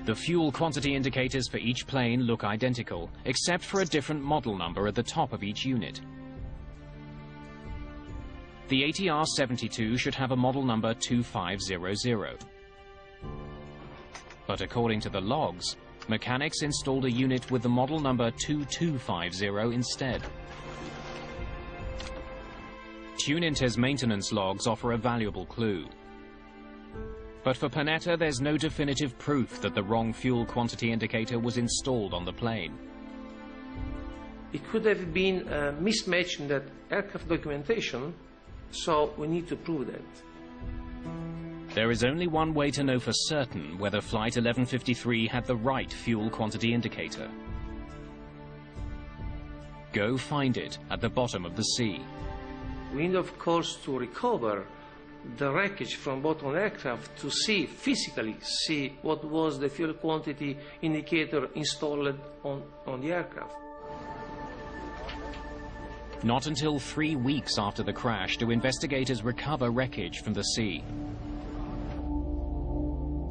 The fuel quantity indicators for each plane look identical, except for a different model number at the top of each unit. The ATR-72 should have a model number 2500. But according to the logs, mechanics installed a unit with the model number 2250 instead. Tuninter's maintenance logs offer a valuable clue. But for Panetta, there's no definitive proof that the wrong fuel quantity indicator was installed on the plane. It could have been a mismatch in that aircraft documentation, so we need to prove that. There is only one way to know for certain whether Flight 1153 had the right fuel quantity indicator. Go find it at the bottom of the sea. We need, of course, to recover the wreckage from bottom aircraft to physically see what was the fuel quantity indicator installed on the aircraft. Not until 3 weeks after the crash do investigators recover wreckage from the sea.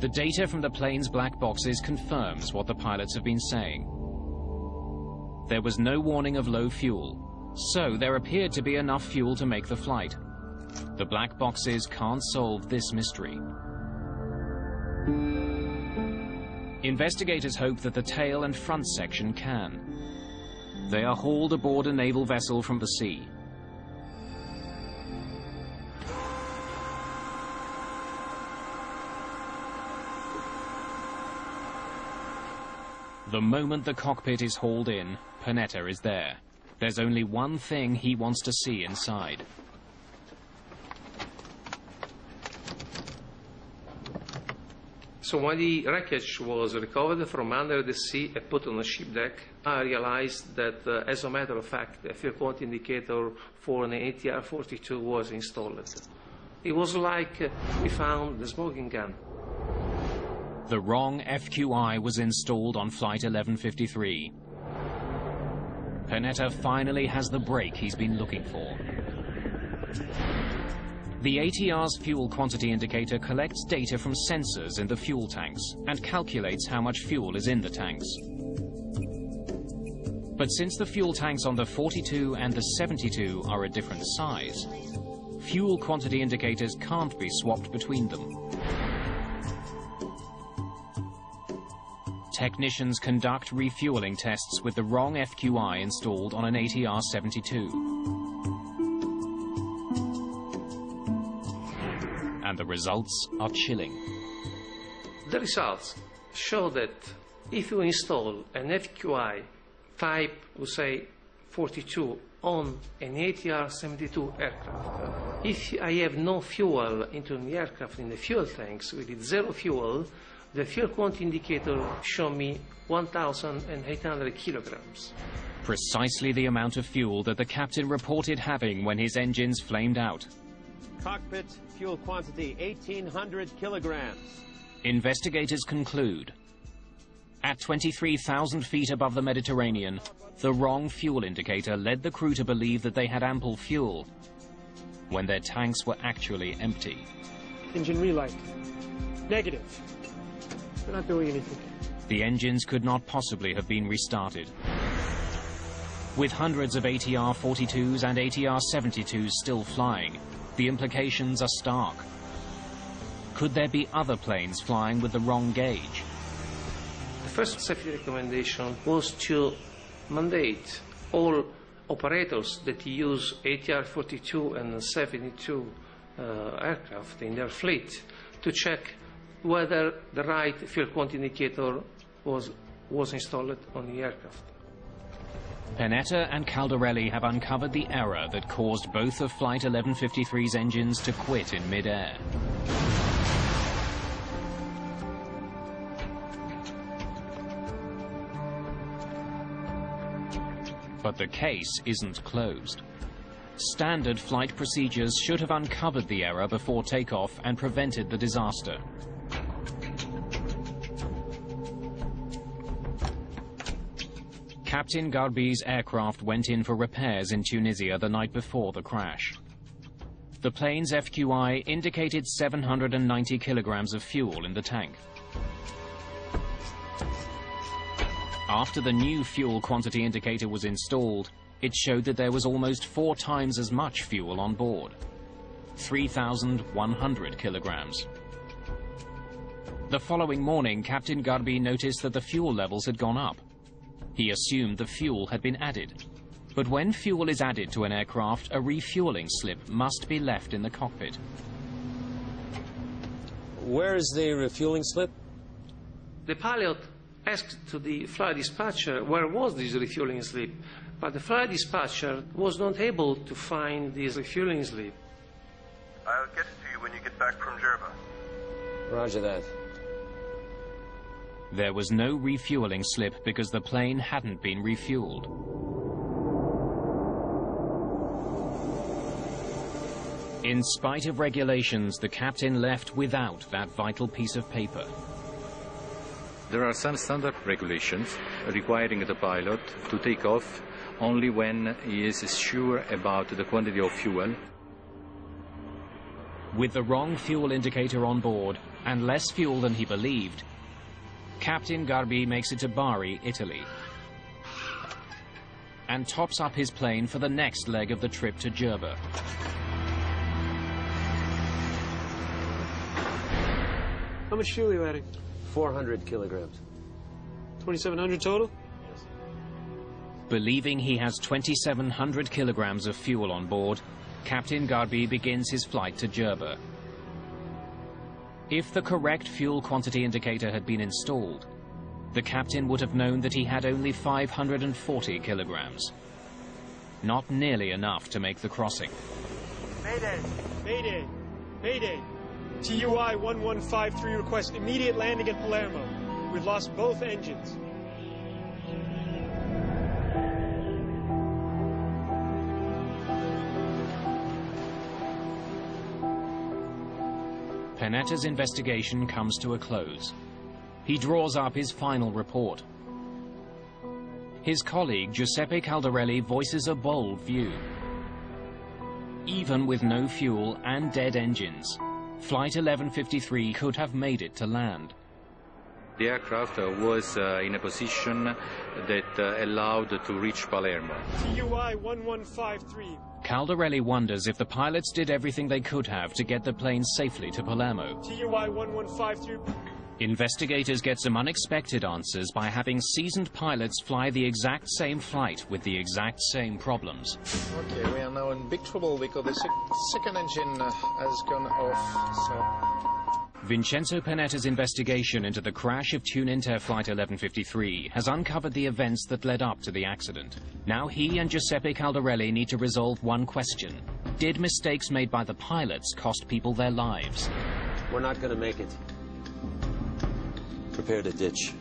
The data from the plane's black boxes confirms what the pilots have been saying. There was no warning of low fuel, so there appeared to be enough fuel to make the flight. The black boxes can't solve this mystery. Investigators hope that the tail and front section can. They are hauled aboard a naval vessel from the sea. The moment the cockpit is hauled in, Panetta is there. There's only one thing he wants to see inside. So when the wreckage was recovered from under the sea and put on the ship deck, I realized that, as a matter of fact, the fuel quantity indicator for an ATR-42 was installed. It was like we found the smoking gun. The wrong FQI was installed on Flight 1153. Panetta finally has the break he's been looking for. The ATR's fuel quantity indicator collects data from sensors in the fuel tanks and calculates how much fuel is in the tanks. But since the fuel tanks on the 42 and the 72 are a different size, fuel quantity indicators can't be swapped between them. Technicians conduct refueling tests with the wrong FQI installed on an ATR-72. And the results are chilling. The results show that if you install an FQI type, we say 42, on an ATR-72 aircraft, if I have no fuel into the aircraft in the fuel tanks, with zero fuel, the fuel quantity indicator show me 1,800 kilograms. Precisely the amount of fuel that the captain reported having when his engines flamed out. Cockpit fuel quantity 1,800 kilograms. Investigators conclude, at 23,000 feet above the Mediterranean, the wrong fuel indicator led the crew to believe that they had ample fuel, when their tanks were actually empty. Engine relight. Negative. We're not doing anything. The engines could not possibly have been restarted. With hundreds of ATR-42s and ATR-72s still flying, the implications are stark. Could there be other planes flying with the wrong gauge? The first safety recommendation was to mandate all operators that use ATR-42 and 72 aircraft in their fleet to check whether the right fuel quantity indicator was installed on the aircraft. Panetta and Caldarelli have uncovered the error that caused both of Flight 1153's engines to quit in mid-air. But the case isn't closed. Standard flight procedures should have uncovered the error before takeoff and prevented the disaster. Captain Garbi's aircraft went in for repairs in Tunisia the night before the crash. The plane's FQI indicated 790 kilograms of fuel in the tank. After the new fuel quantity indicator was installed, it showed that there was almost 4 times as much fuel on board, 3,100 kilograms. The following morning, Captain Garbi noticed that the fuel levels had gone up. He assumed the fuel had been added. But when fuel is added to an aircraft, a refueling slip must be left in the cockpit. Where is the refueling slip? The pilot asked to the flight dispatcher where was this refueling slip, but the flight dispatcher was not able to find this refueling slip. I'll get it to you when you get back from Jerba. Roger that. There was no refueling slip because the plane hadn't been refueled. In spite of regulations, the captain left without that vital piece of paper. There are some standard regulations requiring the pilot to take off only when he is sure about the quantity of fuel. With the wrong fuel indicator on board and less fuel than he believed, Captain Garbi makes it to Bari, Italy, and tops up his plane for the next leg of the trip to Jerba. How much fuel are you adding? 400 kilograms. 2,700 total? Believing he has 2,700 kilograms of fuel on board, Captain Garbi begins his flight to Jerba. If the correct fuel quantity indicator had been installed, the captain would have known that he had only 540 kilograms. Not nearly enough to make the crossing. Mayday! Mayday! Mayday! TUI 1153 requests immediate landing at Palermo. We've lost both engines. Panetta's investigation comes to a close. He draws up his final report. His colleague, Giuseppe Caldarelli, voices a bold view. Even with no fuel and dead engines, Flight 1153 could have made it to land. The aircraft was in a position that allowed to reach Palermo. TUI 1153. Caldarelli wonders if the pilots did everything they could have to get the plane safely to Palermo. TUI 1153. Investigators get some unexpected answers by having seasoned pilots fly the exact same flight with the exact same problems. Okay, we are now in big trouble because the second engine has gone off, so... Vincenzo Panetta's investigation into the crash of TuneInter Flight 1153 has uncovered the events that led up to the accident. Now he and Giuseppe Caldarelli need to resolve one question. Did mistakes made by the pilots cost people their lives? We're not going to make it. Prepare to ditch.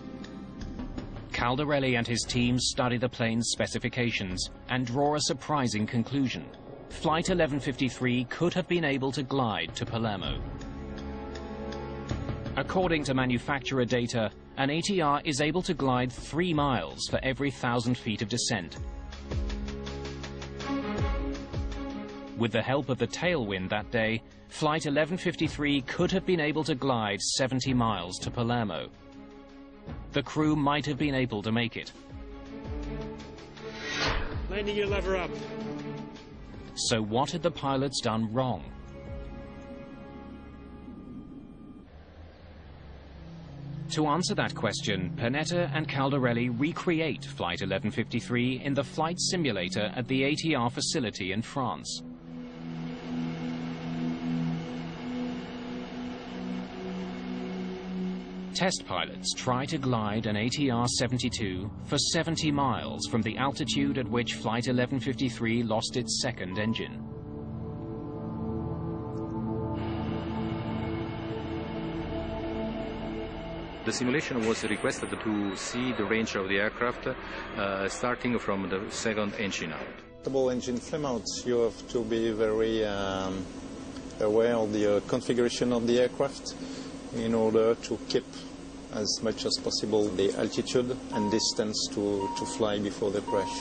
Caldarelli and his team study the plane's specifications and draw a surprising conclusion. Flight 1153 could have been able to glide to Palermo. According to manufacturer data, an ATR is able to glide 3 miles for every 1,000 feet of descent. With the help of the tailwind that day, Flight 1153 could have been able to glide 70 miles to Palermo. The crew might have been able to make it. Landing gear lever up. So what had the pilots done wrong? To answer that question, Panetta and Caldarelli recreate Flight 1153 in the flight simulator at the ATR facility in France. Test pilots try to glide an ATR-72 for 70 miles from the altitude at which Flight 1153 lost its second engine. The simulation was requested to see the range of the aircraft starting from the second engine out. Double engine flame outs, you have to be very aware of the configuration of the aircraft in order to keep as much as possible the altitude and distance to fly before the crash.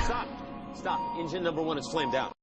Stop! Stop. Engine number 1 is flamed out.